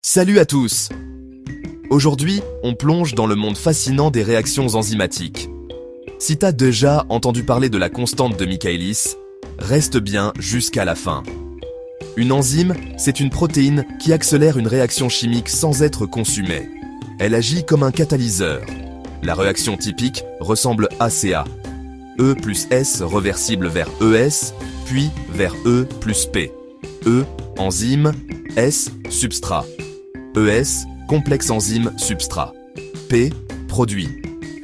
Salut à tous! Aujourd'hui, on plonge dans le monde fascinant des réactions enzymatiques. Si t'as déjà entendu parler de la constante de Michaelis, reste bien jusqu'à la fin. Une enzyme, c'est une protéine qui accélère une réaction chimique sans être consumée. Elle agit comme un catalyseur. La réaction typique ressemble à CA. E plus S reversible vers ES, puis vers E plus P. E, enzyme, S, substrat. ES, complexe enzyme substrat. P, produit.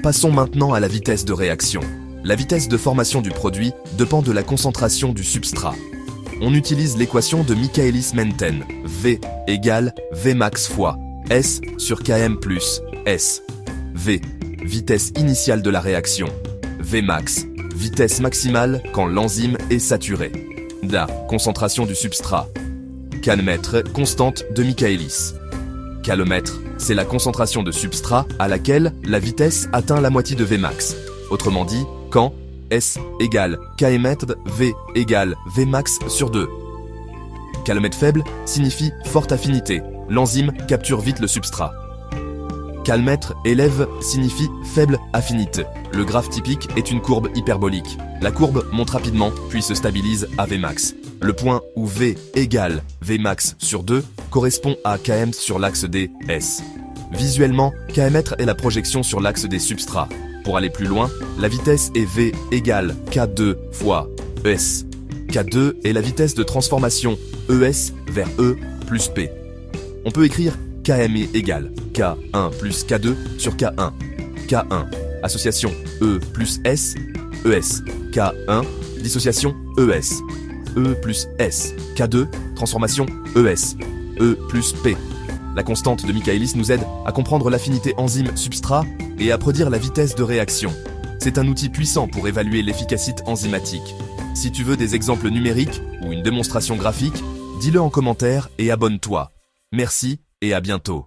Passons maintenant à la vitesse de réaction. La vitesse de formation du produit dépend de la concentration du substrat. On utilise l'équation de Michaelis-Menten, V égale Vmax fois S sur Km plus S. V, vitesse initiale de la réaction. Vmax, vitesse maximale quand l'enzyme est saturée. DA, concentration du substrat. Calmètre, constante de Michaelis. Calomètre, c'est la concentration de substrat à laquelle la vitesse atteint la moitié de Vmax. Autrement dit, quand S égale kmètre, V égale Vmax sur 2. Calomètre faible signifie forte affinité. L'enzyme capture vite le substrat. Calmètre élève signifie faible affinité. Le graphe typique est une courbe hyperbolique. La courbe monte rapidement puis se stabilise à Vmax. Le point où V égale Vmax sur 2 correspond à Km sur l'axe des S. Visuellement, kmètre est la projection sur l'axe des substrats. Pour aller plus loin, la vitesse est V égale K2 fois ES. K2 est la vitesse de transformation ES vers E plus P. On peut écrire Km égale K1 plus K2 sur K1. K1, association E plus S, ES. K1, dissociation ES. E plus S. K2, transformation ES. E plus P. La constante de Michaelis nous aide à comprendre l'affinité enzyme-substrat et à prédire la vitesse de réaction. C'est un outil puissant pour évaluer l'efficacité enzymatique. Si tu veux des exemples numériques ou une démonstration graphique, dis-le en commentaire et abonne-toi. Merci et à bientôt.